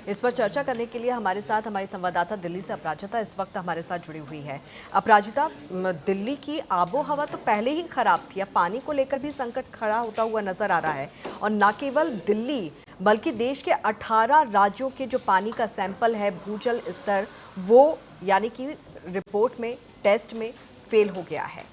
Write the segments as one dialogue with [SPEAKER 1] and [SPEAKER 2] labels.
[SPEAKER 1] इस पर चर्चा करने के लिए हमारे साथ हमारी संवाददाता दिल्ली से अपराजिता इस वक्त हमारे साथ जुड़ी हुई है। अपराजिता, दिल्ली की आबो हवा तो पहले ही खराब थी, अब पानी को लेकर भी संकट खड़ा होता हुआ नजर आ रहा है। और न केवल दिल्ली बल्कि देश के 18 राज्यों के जो पानी का सैंपल है, भूजल स्तर, वो यानी कि रिपोर्ट में, टेस्ट में फेल हो गया है।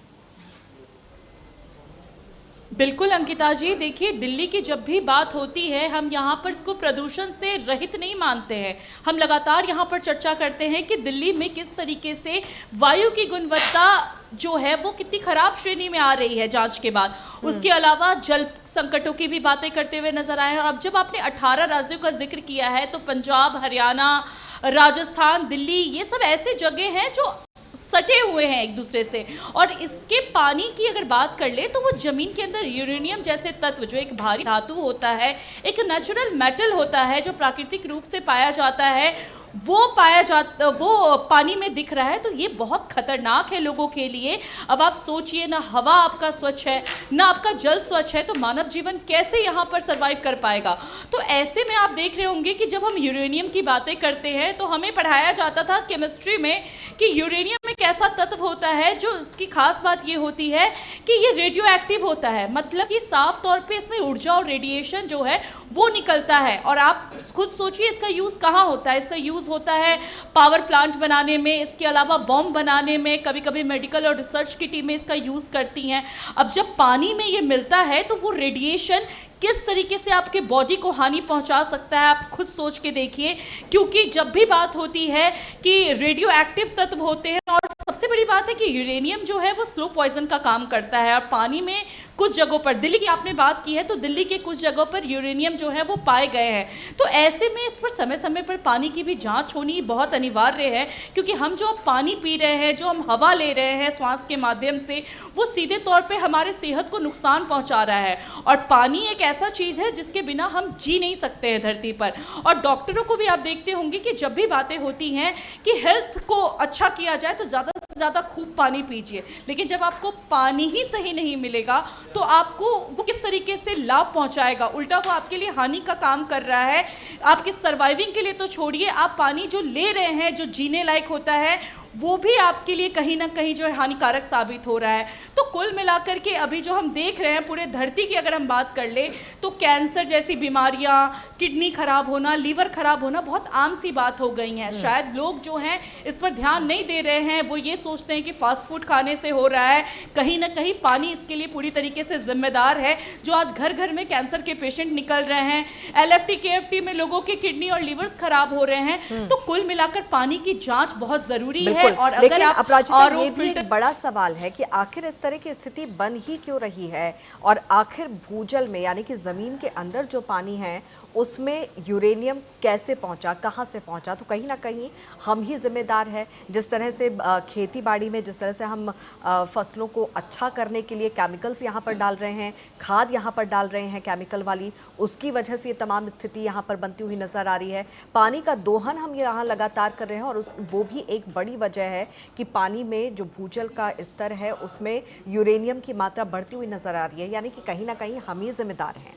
[SPEAKER 2] बिल्कुल अंकिता जी, देखिए दिल्ली की जब भी बात होती है हम यहाँ पर इसको प्रदूषण से रहित नहीं मानते हैं। हम लगातार यहाँ पर चर्चा करते हैं कि दिल्ली में किस तरीके से वायु की गुणवत्ता जो है वो कितनी खराब श्रेणी में आ रही है जांच के बाद। उसके अलावा जल संकटों की भी बातें करते हुए नजर आए हैं। अब जब आपने 18 राज्यों का जिक्र किया है तो पंजाब, हरियाणा, राजस्थान, दिल्ली, ये सब ऐसे जगह हैं जो सटे हुए हैं एक दूसरे से। और इसके पानी की अगर बात कर ले तो वो जमीन के अंदर यूरेनियम जैसे तत्व, जो एक भारी धातु होता है, एक नेचुरल मेटल होता है जो प्राकृतिक रूप से पाया जाता है, वो पानी में दिख रहा है। तो ये बहुत खतरनाक है लोगों के लिए। अब आप सोचिए, ना हवा आपका स्वच्छ है, ना आपका जल स्वच्छ है, तो मानव जीवन कैसे यहाँ पर सरवाइव कर पाएगा। तो ऐसे में आप देख रहे होंगे कि जब हम यूरेनियम की बातें करते हैं तो हमें पढ़ाया जाता था केमिस्ट्री में कि यूरेनियम एक ऐसा तत्व होता है जो इसकी खास बात ये होती है कि ये रेडियो एक्टिव होता है। मतलब कि साफ तौर पे इसमें ऊर्जा और रेडिएशन जो है वो निकलता है। और आप खुद सोचिए इसका यूज कहाँ होता है। इसका यूज होता है पावर प्लांट बनाने में, इसके अलावा बॉम्ब बनाने में, कभी कभी मेडिकल और रिसर्च की टीमें इसका यूज करती हैं। अब जब पानी में ये मिलता है तो वो रेडिएशन किस तरीके से आपके बॉडी को हानि पहुंचा सकता है आप खुद सोच के देखिए। क्योंकि जब भी बात होती है कि रेडियो एक्टिव तत्व होते हैं, और सबसे बड़ी बात है कि यूरेनियम जो है वो स्लो पॉइजन का काम करता है। और पानी में कुछ जगहों पर, दिल्ली की आपने बात की है तो दिल्ली के कुछ जगहों पर यूरेनियम जो है वो पाए गए हैं। तो ऐसे में इस पर समय समय पर पानी की भी जांच होनी बहुत अनिवार्य है। क्योंकि हम जो पानी पी रहे हैं, जो हम हवा ले रहे हैं श्वास के माध्यम से, वो सीधे तौर पे हमारे सेहत को नुकसान पहुंचा रहा है। और पानी एक ऐसा चीज़ है जिसके बिना हम जी नहीं सकते हैं धरती पर। और डॉक्टरों को भी आप देखते होंगे कि जब भी बातें होती हैं कि हेल्थ को अच्छा किया जाए तो ज़्यादा से ज़्यादा खूब पानी पीजिए। लेकिन जब आपको पानी ही सही नहीं मिलेगा तो आपको वो किस तरीके से लाभ पहुंचाएगा, उल्टा वो आपके लिए हानि का काम कर रहा है। आपकी सर्वाइविंग के लिए तो छोड़िए, आप पानी जो ले रहे हैं, जो जीने लायक होता है, वो भी आपके लिए कहीं ना कहीं जो है हानिकारक साबित हो रहा है। तो कुल मिलाकर के अभी जो हम देख रहे हैं पूरे धरती की अगर हम बात कर ले तो कैंसर जैसी बीमारियां, किडनी खराब होना, लीवर खराब होना बहुत आम सी बात हो गई हैं। शायद लोग जो हैं इस पर ध्यान नहीं दे रहे हैं। वो ये सोचते हैं कि फास्ट फूड खाने से हो रहा है। कहीं ना कहीं पानी इसके लिए पूरी तरीके से जिम्मेदार है, जो आज घर घर में कैंसर के पेशेंट निकल रहे हैं। LFT KFT में लोगों के किडनी और लीवर्स खराब हो रहे हैं। तो कुल मिलाकर पानी की जांच बहुत जरूरी है। और
[SPEAKER 1] लेकिन
[SPEAKER 2] अगर
[SPEAKER 1] अपराजिता, ये भी एक बड़ा सवाल है कि आखिर इस तरह की स्थिति बन ही क्यों रही है। और आखिर भूजल में यानी कि जमीन के अंदर जो पानी है उसमें यूरेनियम कैसे पहुंचा, कहां से पहुंचा। तो कहीं ना कहीं हम ही जिम्मेदार है। जिस तरह से खेती बाड़ी में जिस तरह से हम फसलों को अच्छा करने के लिए केमिकल्स यहाँ पर डाल रहे हैं, खाद यहाँ पर डाल रहे हैं केमिकल वाली, उसकी वजह से ये तमाम स्थिति यहाँ पर बनती हुई नजर आ रही है। पानी का दोहन हम यहाँ लगातार कर रहे हैं और वो भी एक बड़ी वजह है कि पानी में जो भूजल का स्तर है उसमें यूरेनियम की मात्रा बढ़ती हुई नजर आ रही है। यानी कि कहीं ना कहीं हम ही जिम्मेदार हैं।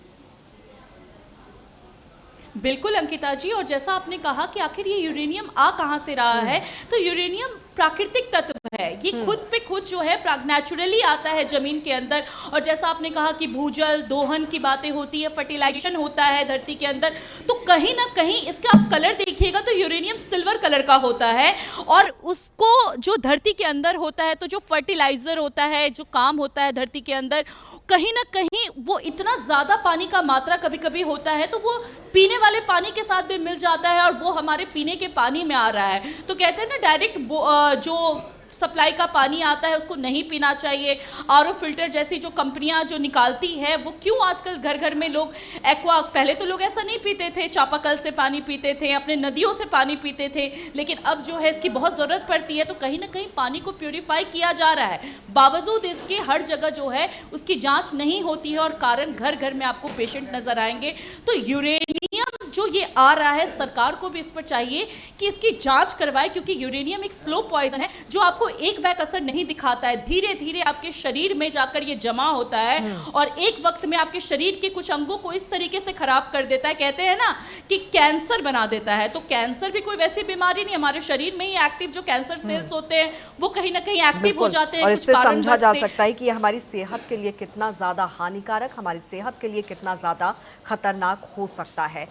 [SPEAKER 2] बिल्कुल अंकिता जी, और जैसा आपने कहा कि आखिर ये यूरेनियम आ कहां से रहा है, तो यूरेनियम प्राकृतिक तत्व है। ये खुद पे खुद जो है नेचुरली आता है जमीन के अंदर। और जैसा आपने कहा कि भूजल दोहन की बातें होती है, फर्टिलाइजेशन होता है धरती के अंदर, तो कहीं ना कहीं इसका आप कलर देखिएगा तो यूरेनियम सिल्वर कलर का होता है। और उसको जो धरती के अंदर होता है, तो जो फर्टिलाइजर होता है, जो काम होता है धरती के अंदर, कहीं ना कहीं वो इतना ज्यादा पानी का मात्रा कभी कभी होता है तो वो पीने वाले पानी के साथ भी मिल जाता है और वो हमारे पीने के पानी में आ रहा है। तो कहते हैं ना, डायरेक्ट जो सप्लाई का पानी आता है उसको नहीं पीना चाहिए। RO फिल्टर जैसी जो कंपनियां जो निकालती है, वो क्यों आजकल घर घर में लोग एक्वा, पहले तो लोग ऐसा नहीं पीते थे, चापाकल से पानी पीते थे, अपने नदियों से पानी पीते थे, लेकिन अब जो है इसकी बहुत ज़रूरत पड़ती है। तो कहीं ना कहीं पानी को प्यूरिफाई किया जा रहा है, बावजूद इसके हर जगह जो है उसकी जाँच नहीं होती है और कारण घर घर में आपको पेशेंट नजर आएंगे। तो यूरेनियम जो ये आ रहा है, सरकार को भी इस पर चाहिए कि इसकी जांच करवाए, क्योंकि यूरेनियम एक स्लो पॉइजन है जो आपको एक बैग असर नहीं दिखाता है, धीरे धीरे आपके शरीर में जाकर ये जमा होता है और एक वक्त में आपके शरीर के कुछ अंगों को इस तरीके से खराब कर देता है, कहते हैं ना कि कैंसर बना देता है। तो कैंसर भी कोई वैसी बीमारी नहीं, हमारे शरीर में ही एक्टिव जो कैंसर सेल्स होते हैं वो कहीं ना कहीं एक्टिव हो जाते हैं
[SPEAKER 1] और
[SPEAKER 2] कुछ
[SPEAKER 1] इससे समझा
[SPEAKER 2] कारणवश
[SPEAKER 1] जा
[SPEAKER 2] से।
[SPEAKER 1] सकता है कि ये हमारी सेहत के लिए कितना ज्यादा हानिकारक, हमारी सेहत के लिए कितना ज्यादा खतरनाक हो सकता है।